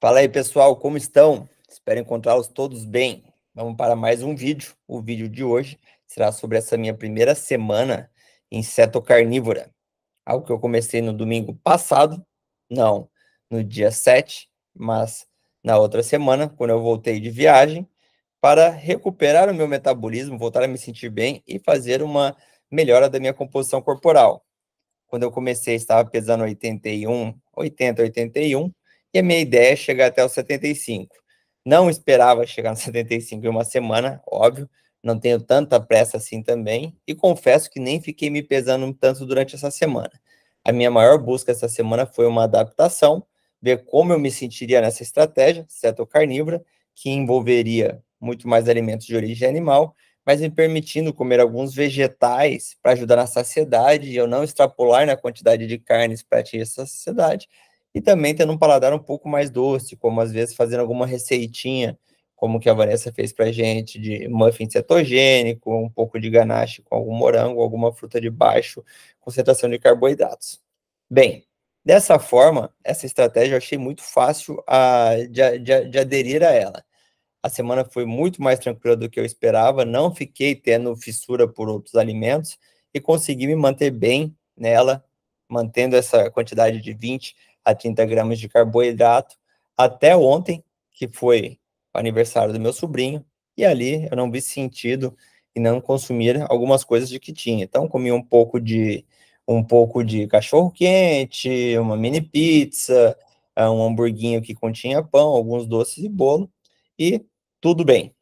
Fala aí, pessoal, como estão? Espero encontrá-los todos bem. Vamos para mais um vídeo. O vídeo de hoje será sobre essa minha primeira semana em cetocarnívora. Algo que eu comecei no domingo passado, não no dia 7, mas na outra semana, quando eu voltei de viagem, para recuperar o meu metabolismo, voltar a me sentir bem e fazer uma melhora da minha composição corporal. Quando eu comecei, estava pesando 80, 81, e a minha ideia é chegar até os 75. Não esperava chegar nos 75 em uma semana, óbvio, não tenho tanta pressa assim também, e confesso que nem fiquei me pesando tanto durante essa semana. A minha maior busca essa semana foi uma adaptação, ver como eu me sentiria nessa estratégia cetocarnívora, que envolveria muito mais alimentos de origem animal, mas me permitindo comer alguns vegetais para ajudar na saciedade e eu não extrapolar na quantidade de carnes para atingir essa saciedade, e também tendo um paladar um pouco mais doce, como às vezes fazendo alguma receitinha, como que a Vanessa fez para gente, de muffin cetogênico, um pouco de ganache com algum morango, alguma fruta de baixo concentração de carboidratos. Bem, dessa forma, essa estratégia eu achei muito fácil de aderir a ela. A semana foi muito mais tranquila do que eu esperava, não fiquei tendo fissura por outros alimentos e consegui me manter bem nela, mantendo essa quantidade de 20 a 30 gramas de carboidrato até ontem, que foi o aniversário do meu sobrinho, e ali eu não vi sentido em não consumir algumas coisas de que tinha. Então, comi um pouco de cachorro quente, uma mini pizza, um hamburguinho que continha pão, alguns doces e bolo, e tudo bem.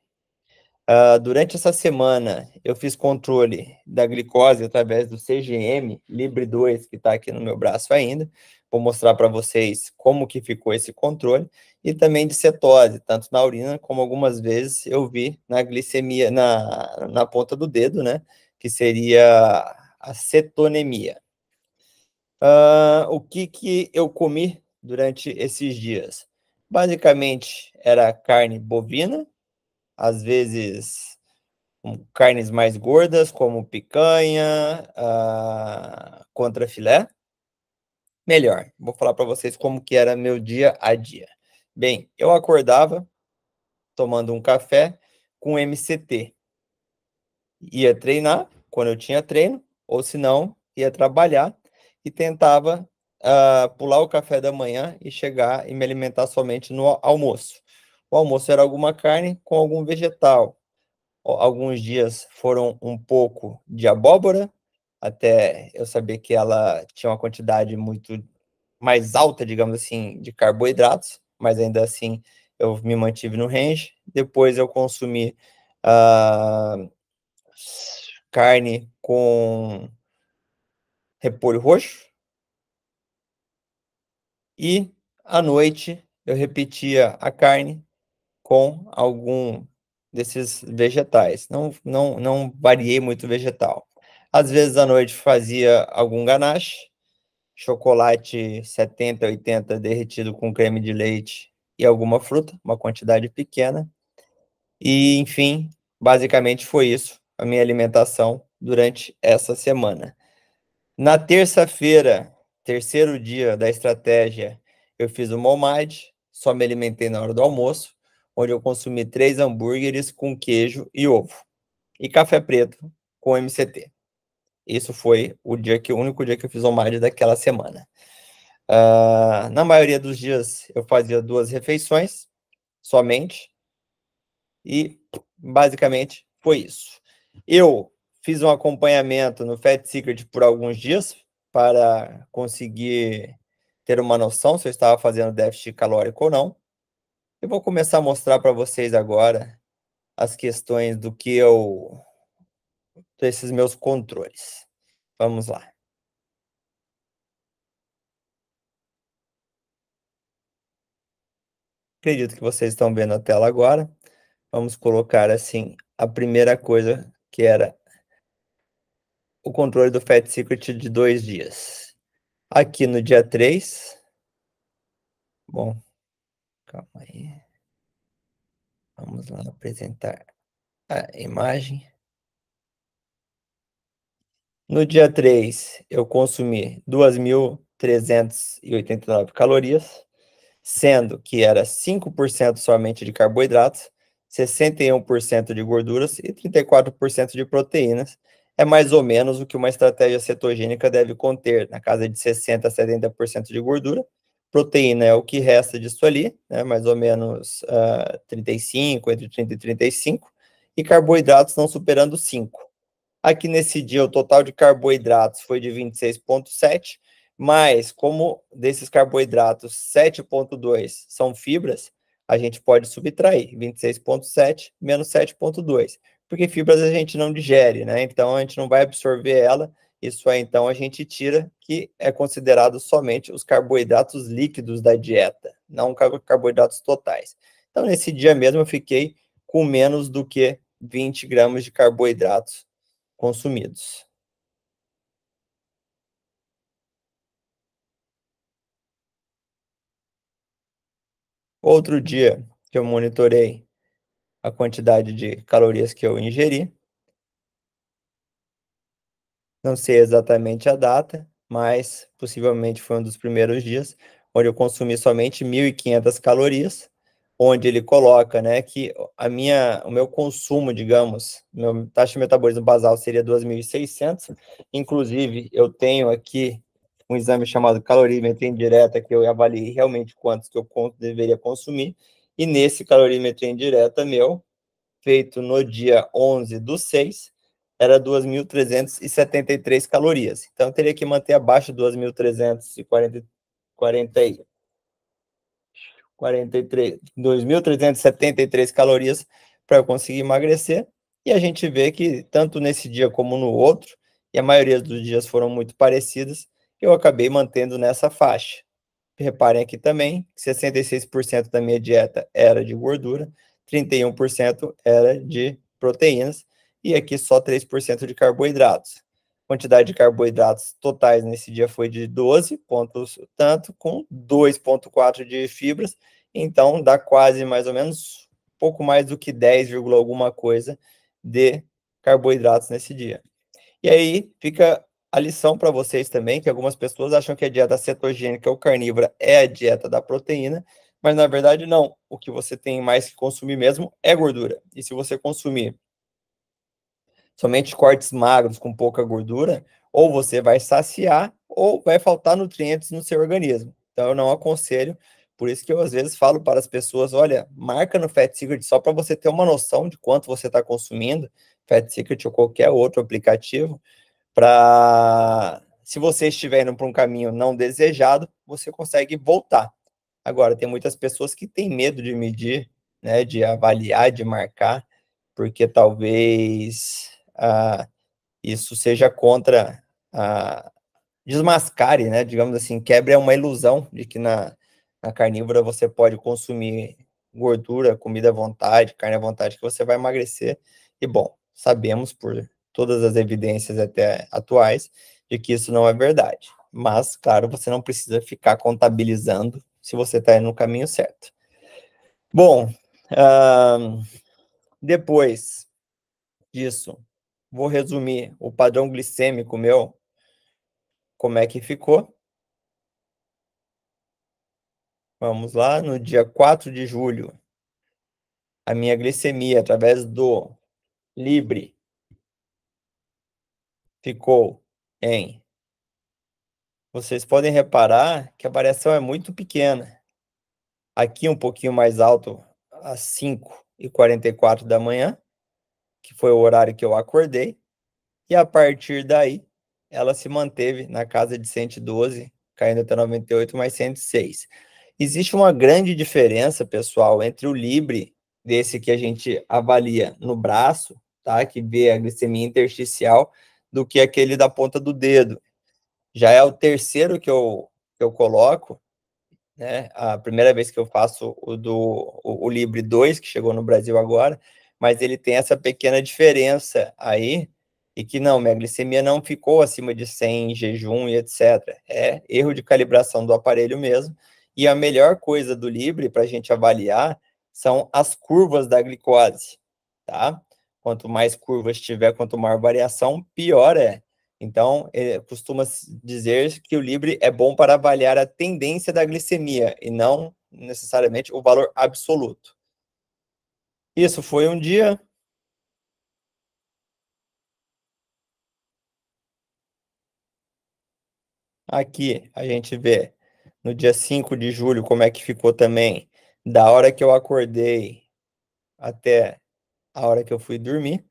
Durante essa semana, eu fiz controle da glicose através do CGM Libre 2, que está aqui no meu braço ainda. Vou mostrar para vocês como que ficou esse controle. E também de cetose, tanto na urina como algumas vezes eu vi na glicemia, na ponta do dedo, né? Que seria a cetonemia. O que eu comi durante esses dias? Basicamente, era carne bovina, às vezes carnes mais gordas, como picanha, contrafilé. Melhor, vou falar para vocês como que era meu dia a dia. Bem, eu acordava tomando um café com MCT. Ia treinar quando eu tinha treino, ou se não, ia trabalhar e tentava pular o café da manhã e chegar e me alimentar somente no almoço. O almoço era alguma carne com algum vegetal. Alguns dias foram um pouco de abóbora, até eu saber que ela tinha uma quantidade muito mais alta, digamos assim, de carboidratos, mas ainda assim eu me mantive no range. Depois eu consumi ah, carne com repolho roxo e à noite eu repetia a carne com algum desses vegetais. Não variei muito vegetal. Às vezes à noite fazia algum ganache, chocolate 70, 80 derretido com creme de leite e alguma fruta, uma quantidade pequena. E, enfim, basicamente foi isso a minha alimentação durante essa semana. Na terça-feira, terceiro dia da estratégia, eu fiz uma OMAD, só me alimentei na hora do almoço, onde eu consumi 3 hambúrgueres com queijo e ovo, e café preto com MCT. Isso foi o único dia que eu fiz OMAD daquela semana. Na maioria dos dias, eu fazia 2 refeições, somente, e basicamente foi isso. Eu fiz um acompanhamento no Fat Secret por alguns dias para conseguir ter uma noção se eu estava fazendo déficit calórico ou não. Eu vou começar a mostrar para vocês agora as questões desses meus controles. Vamos lá. Acredito que vocês estão vendo a tela agora. Vamos colocar assim a primeira coisa, que era o controle do Fat Secret de 2 dias. Aqui no dia 3, bom, calma aí, vamos lá apresentar a imagem. No dia 3, eu consumi 2.389 calorias. sendo que era 5% somente de carboidratos, 61% de gorduras e 34% de proteínas. É mais ou menos o que uma estratégia cetogênica deve conter, na casa de 60% a 70% de gordura. Proteína é o que resta disso ali, né, mais ou menos 35, entre 30 e 35, e carboidratos não superando 5. Aqui nesse dia, o total de carboidratos foi de 26,7, mas como desses carboidratos, 7,2 são fibras, a gente pode subtrair 26,7 menos 7,2, porque fibras a gente não digere, né? Então a gente não vai absorver ela. Isso aí, então, a gente tira, que é considerado somente os carboidratos líquidos da dieta, não carboidratos totais. Então, nesse dia mesmo, eu fiquei com menos do que 20 gramas de carboidratos consumidos. Outro dia que eu monitorei a quantidade de calorias que eu ingeri, não sei exatamente a data, mas possivelmente foi um dos primeiros dias, onde eu consumi somente 1.500 calorias, onde ele coloca, né, que o meu consumo, digamos, meu taxa de metabolismo basal seria 2.600. Inclusive, eu tenho aqui um exame chamado calorimetria indireta, que eu avaliei realmente quantos que eu deveria consumir, e nesse calorimetria indireta meu, feito no dia 11/6, era 2.373 calorias. Então, eu teria que manter abaixo de 2.373 calorias para eu conseguir emagrecer. E a gente vê que, tanto nesse dia como no outro, e a maioria dos dias foram muito parecidos, eu acabei mantendo nessa faixa. Reparem aqui também, 66% da minha dieta era de gordura, 31% era de proteínas, e aqui só 3% de carboidratos. A quantidade de carboidratos totais nesse dia foi de 12 pontos, tanto, com 2,4 de fibras, então dá quase mais ou menos pouco mais do que 10, alguma coisa de carboidratos nesse dia. E aí fica a lição para vocês também, que algumas pessoas acham que a dieta cetogênica ou carnívora é a dieta da proteína, mas na verdade não. O que você tem mais que consumir mesmo é gordura. E se você consumir somente cortes magros com pouca gordura, ou você vai saciar ou vai faltar nutrientes no seu organismo. Então eu não aconselho, por isso que eu às vezes falo para as pessoas, olha, marca no Fat Secret só para você ter uma noção de quanto você está consumindo, Fat Secret ou qualquer outro aplicativo, para, se você estiver indo para um caminho não desejado, você consegue voltar. Agora, tem muitas pessoas que têm medo de medir, né, de avaliar, de marcar, porque talvez isso seja contra a desmascare, né, digamos assim, quebre uma ilusão de que na carnívora você pode consumir gordura, comida à vontade, carne à vontade, que você vai emagrecer. E, bom, sabemos por todas as evidências até atuais de que isso não é verdade. Mas, claro, você não precisa ficar contabilizando se você está indo no caminho certo. Bom, depois disso, vou resumir o padrão glicêmico meu, como é que ficou. Vamos lá, no dia 4 de julho, a minha glicemia através do Libre ficou em... Vocês podem reparar que a variação é muito pequena. Aqui um pouquinho mais alto, às 5h44 da manhã, que foi o horário que eu acordei. E a partir daí, ela se manteve na casa de 112, caindo até 98, mais 106. Existe uma grande diferença, pessoal, entre o Libre, desse que a gente avalia no braço, tá? Que vê a glicemia intersticial, do que aquele da ponta do dedo. Já é o terceiro que eu coloco, né? A primeira vez que eu faço o Libre 2, que chegou no Brasil agora, mas ele tem essa pequena diferença aí, e que não, minha glicemia não ficou acima de 100 em jejum e etc. É erro de calibração do aparelho mesmo, e a melhor coisa do Libre para a gente avaliar são as curvas da glicose, tá? Quanto mais curvas tiver, quanto maior variação, pior é. Então, costuma dizer que o Libre é bom para avaliar a tendência da glicemia e não necessariamente o valor absoluto. Isso foi um dia. Aqui a gente vê no dia 5 de julho como é que ficou também, da hora que eu acordei até a hora que eu fui dormir.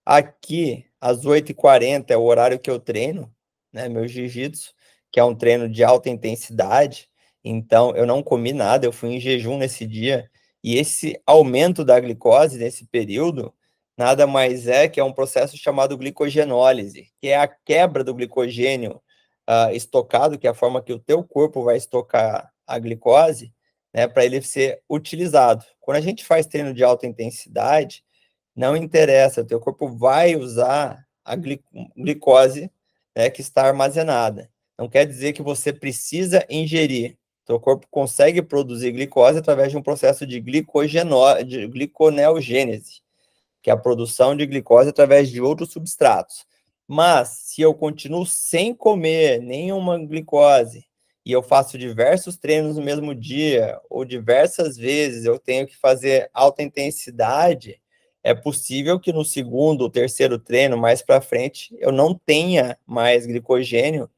Aqui, às 8h40 é o horário que eu treino, né, meu jiu-jitsu, que é um treino de alta intensidade. Então, eu não comi nada, eu fui em jejum nesse dia. E esse aumento da glicose nesse período, nada mais é que é um processo chamado glicogenólise, que é a quebra do glicogênio estocado, que é a forma que o teu corpo vai estocar a glicose, né, para ele ser utilizado. Quando a gente faz treino de alta intensidade, não interessa, o teu corpo vai usar a glicose, né, que está armazenada. Não quer dizer que você precisa ingerir. Teu corpo consegue produzir glicose através de um processo de gliconeogênese, que é a produção de glicose através de outros substratos. Mas, se eu continuo sem comer nenhuma glicose, e eu faço diversos treinos no mesmo dia, ou diversas vezes eu tenho que fazer alta intensidade, é possível que no segundo ou terceiro treino, mais para frente, eu não tenha mais glicogênio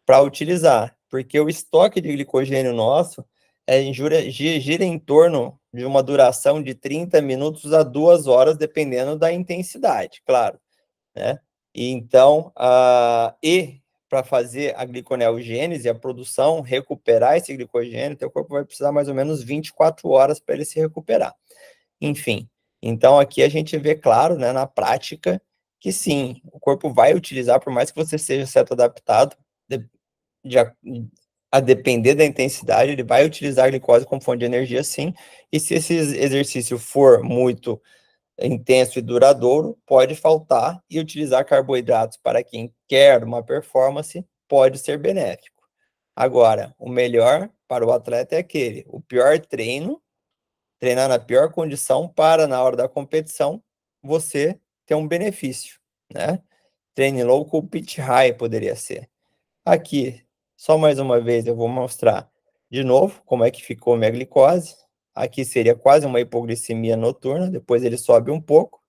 para utilizar, porque o estoque de glicogênio nosso gira em torno de uma duração de 30 minutos a 2 horas, dependendo da intensidade, claro, né? E então, para fazer a gliconeogênese, a produção, recuperar esse glicogênio, teu corpo vai precisar mais ou menos 24 horas para ele se recuperar. Enfim, então aqui a gente vê claro, né, na prática, que sim, o corpo vai utilizar, por mais que você seja certo adaptado, de, a depender da intensidade, ele vai utilizar a glicose como fonte de energia, sim, e se esse exercício for muito intenso e duradouro, pode faltar, e utilizar carboidratos para quem quer uma performance pode ser benéfico. Agora, o melhor para o atleta é aquele, o pior treino, treinar na pior condição para, na hora da competição, você ter um benefício, né? Treine low com pitch high poderia ser. Aqui, só mais uma vez, eu vou mostrar de novo como é que ficou minha glicose. Aqui seria quase uma hipoglicemia noturna, depois ele sobe um pouco.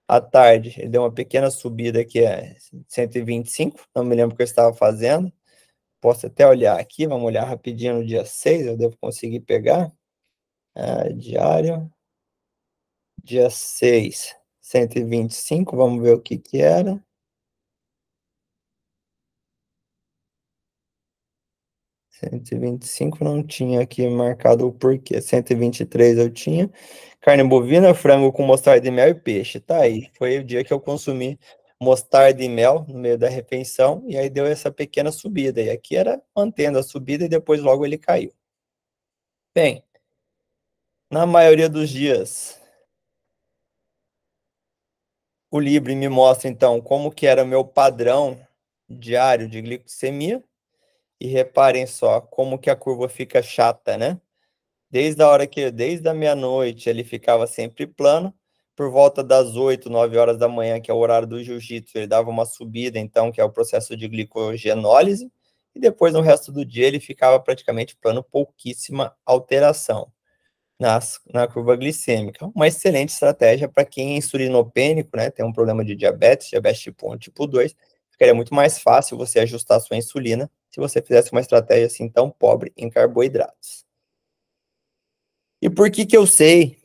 À tarde, ele deu uma pequena subida que é 125, não me lembro o que eu estava fazendo. Posso até olhar aqui, vamos olhar rapidinho no dia 6, eu devo conseguir pegar. Diário, dia 6, 125, vamos ver o que que era. 125 não tinha aqui marcado o porquê. 123 eu tinha. Carne bovina, frango com mostarda e mel e peixe. Tá aí. Foi o dia que eu consumi mostarda e mel no meio da refeição, e aí deu essa pequena subida. E aqui era mantendo a subida e depois logo ele caiu. Bem, na maioria dos dias, o Libre me mostra então como que era o meu padrão diário de glicemia. E reparem só como que a curva fica chata, né? Desde a meia-noite ele ficava sempre plano, por volta das 8, 9 horas da manhã, que é o horário do jiu-jitsu, ele dava uma subida, então, que é o processo de glicogenólise, e depois no resto do dia ele ficava praticamente plano, pouquíssima alteração na curva glicêmica. Uma excelente estratégia para quem é insulinopênico, né, tem um problema de diabetes, diabetes tipo 1, tipo 2, ficaria muito mais fácil você ajustar a sua insulina se você fizesse uma estratégia assim tão pobre em carboidratos. E por que que eu sei,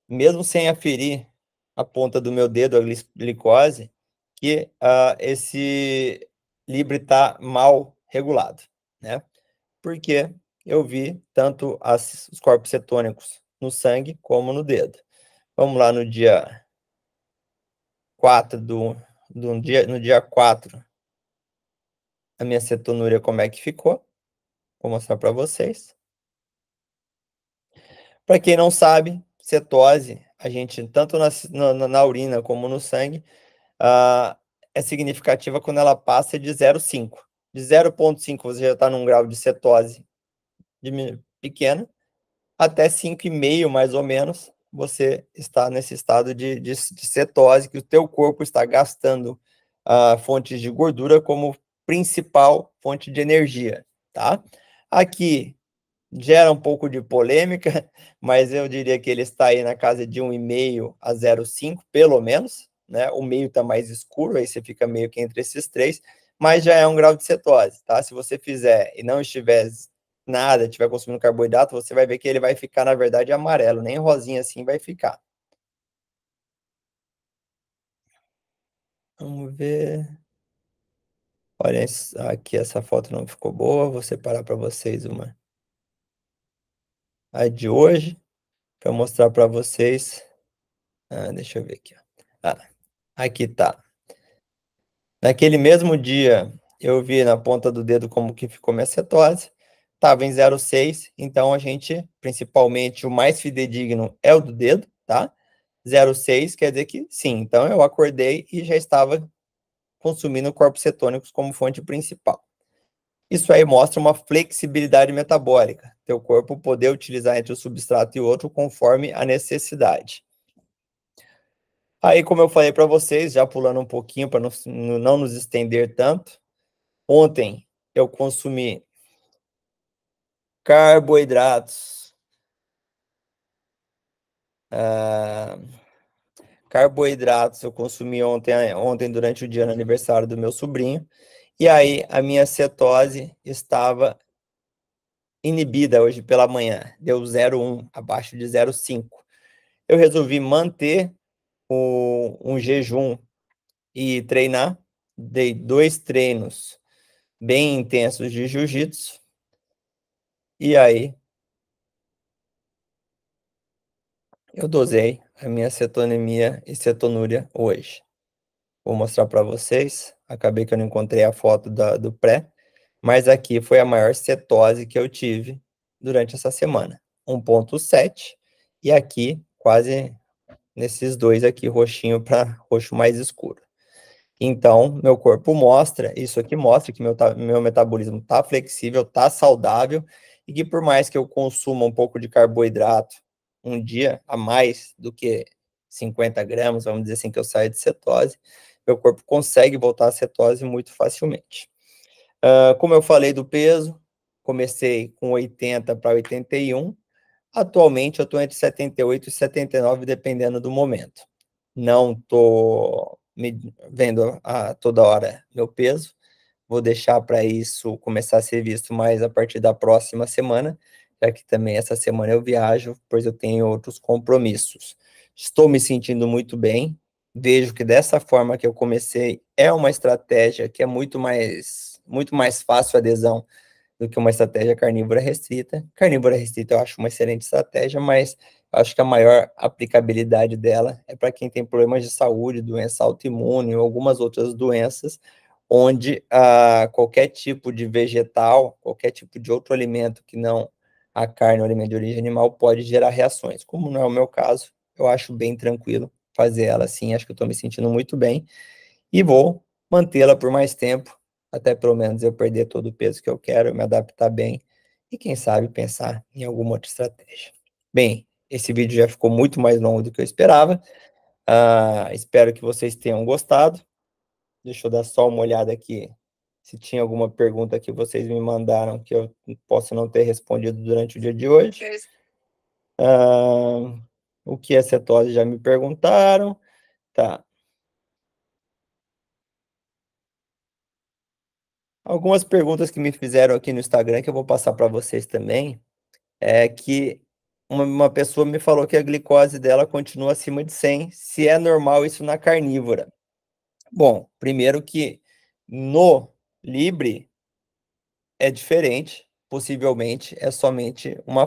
mesmo sem aferir a ponta do meu dedo a glicose, que esse Libre está mal regulado, né? Porque eu vi tanto os corpos cetônicos no sangue como no dedo. Vamos lá no dia 4 no dia 4, a minha cetonúria como é que ficou? Vou mostrar para vocês. Para quem não sabe, cetose, a gente, tanto na urina como no sangue, é significativa quando ela passa de 0,5. De 0,5 você já está num grau de cetose pequeno, até 5,5 mais ou menos, você está nesse estado de cetose, que o teu corpo está gastando fontes de gordura como principal fonte de energia, tá? Aqui, gera um pouco de polêmica, mas eu diria que ele está aí na casa de 1,5 a 0,5, pelo menos, né? O meio está mais escuro, aí você fica meio que entre esses três, mas já é um grau de cetose, tá? Se você fizer e não estiver nada, estiver consumindo carboidrato, você vai ver que ele vai ficar, na verdade, amarelo, nem rosinha assim vai ficar. Vamos ver. Olha, aqui essa foto não ficou boa, vou separar para vocês uma a de hoje, para mostrar para vocês. Deixa eu ver aqui. Aqui tá. Naquele mesmo dia, eu vi na ponta do dedo como que ficou minha cetose. Estava em 0,6, então a gente, principalmente, o mais fidedigno é o do dedo, tá? 0,6 quer dizer que sim. Então eu acordei e já estava consumindo corpos cetônicos como fonte principal. Isso aí mostra uma flexibilidade metabólica, teu corpo poder utilizar entre um substrato e outro conforme a necessidade. Aí, como eu falei para vocês, já pulando um pouquinho para não nos estender tanto, ontem eu consumi carboidratos. Carboidratos eu consumi ontem durante o dia no aniversário do meu sobrinho. E aí a minha cetose estava inibida hoje pela manhã. Deu 0,1, abaixo de 0,5. Eu resolvi manter um jejum e treinar. Dei 2 treinos bem intensos de jiu-jitsu. E aí eu dosei a minha cetonemia e cetonúria hoje. Vou mostrar para vocês. Acabei que eu não encontrei a foto do pré, mas aqui foi a maior cetose que eu tive durante essa semana. 1,7 e aqui quase nesses dois aqui, roxinho para roxo mais escuro. Então, meu corpo mostra, isso aqui mostra que meu metabolismo está flexível, está saudável, e que por mais que eu consuma um pouco de carboidrato um dia a mais do que 50 gramas, vamos dizer assim, que eu saio de cetose, meu corpo consegue voltar à cetose muito facilmente. Como eu falei do peso, comecei com 80 para 81, atualmente eu estou entre 78 e 79, dependendo do momento. Não estou me vendo toda hora meu peso. Vou deixar para isso começar a ser visto mais a partir da próxima semana, já que também essa semana eu viajo, pois eu tenho outros compromissos. Estou me sentindo muito bem. Vejo que dessa forma que eu comecei é uma estratégia que é muito mais fácil a adesão do que uma estratégia carnívora restrita. Carnívora restrita eu acho uma excelente estratégia, mas eu acho que a maior aplicabilidade dela é para quem tem problemas de saúde, doença autoimune ou algumas outras doenças, onde qualquer tipo de vegetal, qualquer tipo de outro alimento que não a carne ou alimento de origem animal pode gerar reações. Como não é o meu caso, eu acho bem tranquilo fazer ela assim, acho que eu estou me sentindo muito bem e vou mantê-la por mais tempo, até pelo menos eu perder todo o peso que eu quero, me adaptar bem e quem sabe pensar em alguma outra estratégia. Bem, esse vídeo já ficou muito mais longo do que eu esperava. Espero que vocês tenham gostado. Deixa eu dar só uma olhada aqui, se tinha alguma pergunta que vocês me mandaram que eu posso não ter respondido durante o dia de hoje. O que é cetose já me perguntaram. Tá. Algumas perguntas que me fizeram aqui no Instagram, que eu vou passar para vocês também, é que uma pessoa me falou que a glicose dela continua acima de 100, se é normal isso na carnívora. Bom, primeiro que no Libre é diferente, possivelmente é somente uma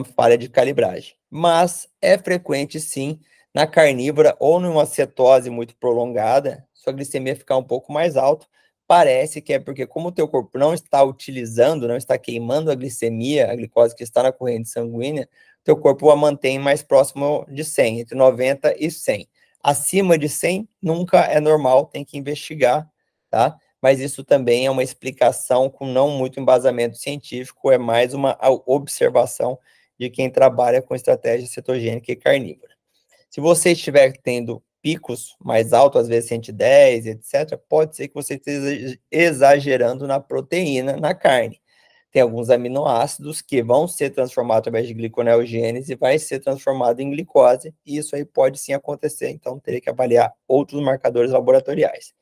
falha de calibragem. Mas é frequente, sim, na carnívora ou numa cetose muito prolongada, sua glicemia ficar um pouco mais alta. Parece que é porque, como o teu corpo não está utilizando, não está queimando a glicemia, a glicose que está na corrente sanguínea, teu corpo a mantém mais próximo de 100, entre 90 e 100. Acima de 100 nunca é normal, tem que investigar, tá? Mas isso também é uma explicação com não muito embasamento científico, é mais uma observação de quem trabalha com estratégia cetogênica e carnívora. Se você estiver tendo picos mais altos, às vezes 110, etc., pode ser que você esteja exagerando na proteína, na carne. tem alguns aminoácidos que vão ser transformados através de gliconeogênese e vai ser transformado em glicose, e isso aí pode sim acontecer, então teria que avaliar outros marcadores laboratoriais.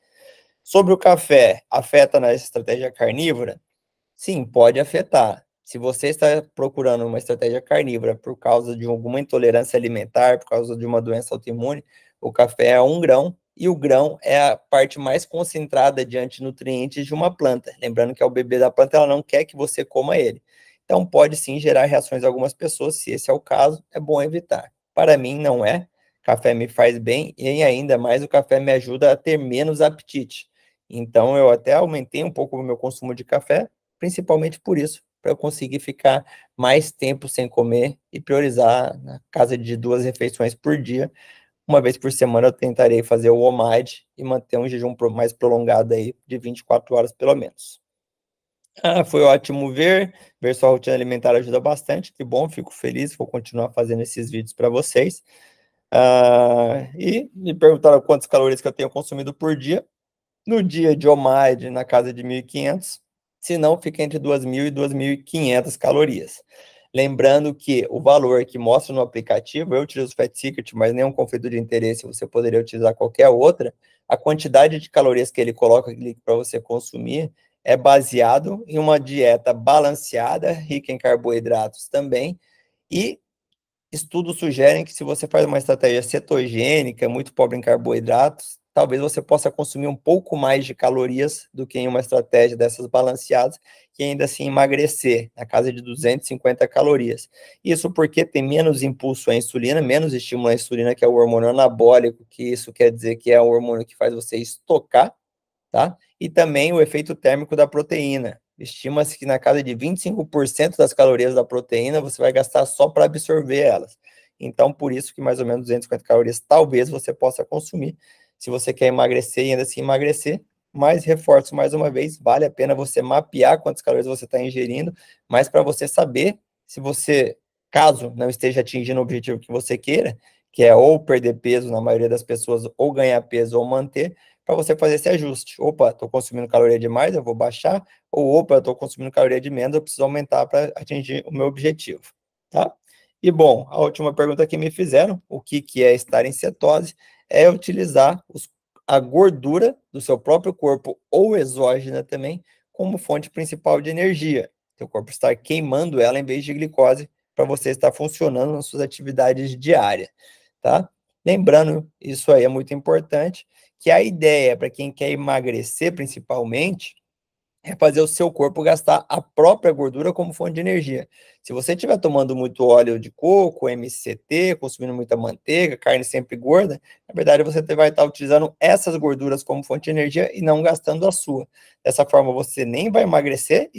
Sobre o café, afeta na estratégia carnívora? Sim, pode afetar. Se você está procurando uma estratégia carnívora por causa de alguma intolerância alimentar, por causa de uma doença autoimune, o café é 1 grão, e o grão é a parte mais concentrada de antinutrientes de uma planta. Lembrando que é o bebê da planta, ela não quer que você coma ele. Então, pode sim gerar reações em algumas pessoas. Se esse é o caso, é bom evitar. Para mim, não é. Café me faz bem e ainda mais o café me ajuda a ter menos apetite. Então, eu até aumentei um pouco o meu consumo de café, principalmente por isso, para eu conseguir ficar mais tempo sem comer e priorizar na casa de 2 refeições por dia. Uma vez por semana eu tentarei fazer o OMAD e manter um jejum mais prolongado aí de 24 horas pelo menos. Foi ótimo ver sua rotina alimentar ajuda bastante, que bom, fico feliz, vou continuar fazendo esses vídeos para vocês. E me perguntaram quantas calorias que eu tenho consumido por dia. No dia de OMAD, na casa de 1.500, se não, fica entre 2.000 e 2.500 calorias. Lembrando que o valor que mostra no aplicativo, eu utilizo o Fat Secret, mas nenhum conflito de interesse, você poderia utilizar qualquer outra, a quantidade de calorias que ele coloca ali para você consumir é baseado em uma dieta balanceada, rica em carboidratos também, e estudos sugerem que se você faz uma estratégia cetogênica, muito pobre em carboidratos, talvez você possa consumir um pouco mais de calorias do que em uma estratégia dessas balanceadas, e ainda assim emagrecer, na casa de 250 calorias. Isso porque tem menos impulso à insulina, menos estímulo à insulina, que é o hormônio anabólico, que isso quer dizer que é o hormônio que faz você estocar, tá? E também o efeito térmico da proteína. Estima-se que na casa de 25% das calorias da proteína você vai gastar só para absorver elas. Então, por isso que mais ou menos 250 calorias talvez você possa consumir. Se você quer emagrecer e ainda assim emagrecer, mas reforço mais uma vez, vale a pena você mapear quantas calorias você está ingerindo, mas para você saber se você, caso não esteja atingindo o objetivo que você queira, que é ou perder peso na maioria das pessoas, ou ganhar peso, ou manter, para você fazer esse ajuste. Opa, estou consumindo caloria demais, eu vou baixar, ou opa, estou consumindo caloria de menos, eu preciso aumentar para atingir o meu objetivo, tá? E bom, a última pergunta que me fizeram, o que é estar em cetose, é utilizar a gordura do seu próprio corpo ou exógena também como fonte principal de energia. Seu corpo estar queimando ela em vez de glicose para você estar funcionando nas suas atividades diárias, tá? Lembrando, isso aí é muito importante, que a ideia para quem quer emagrecer principalmente é fazer o seu corpo gastar a própria gordura como fonte de energia. Se você estiver tomando muito óleo de coco, MCT, consumindo muita manteiga, carne sempre gorda, na verdade você vai estar utilizando essas gorduras como fonte de energia e não gastando a sua. Dessa forma você nem vai emagrecer,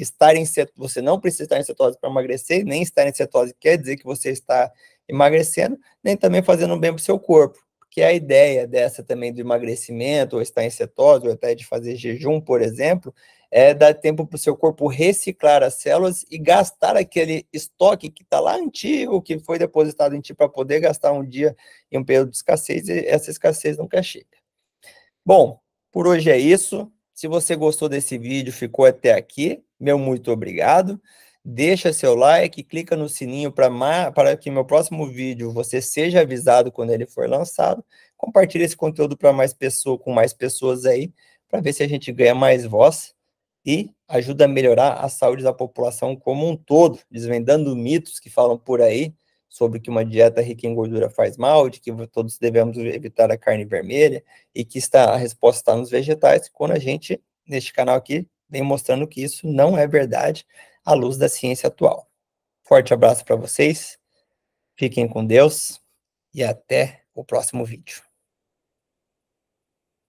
você não precisa estar em cetose para emagrecer, nem estar em cetose quer dizer que você está emagrecendo, nem também fazendo bem para o seu corpo. Porque a ideia dessa também do emagrecimento, ou estar em cetose, ou até de fazer jejum, por exemplo, é dar tempo para o seu corpo reciclar as células e gastar aquele estoque que está lá antigo, que foi depositado em ti para poder gastar um dia em um período de escassez, e essa escassez nunca chega. Bom, por hoje é isso. Se você gostou desse vídeo, ficou até aqui, meu muito obrigado. Deixa seu like, clica no sininho para que meu próximo vídeo você seja avisado quando ele for lançado. Compartilhe esse conteúdo para mais pessoas, com mais pessoas aí, para ver se a gente ganha mais voz e ajuda a melhorar a saúde da população como um todo, desvendando mitos que falam por aí sobre que uma dieta rica em gordura faz mal, de que todos devemos evitar a carne vermelha, e que a resposta está nos vegetais, quando a gente, neste canal aqui, vem mostrando que isso não é verdade à luz da ciência atual. Forte abraço para vocês, fiquem com Deus e até o próximo vídeo.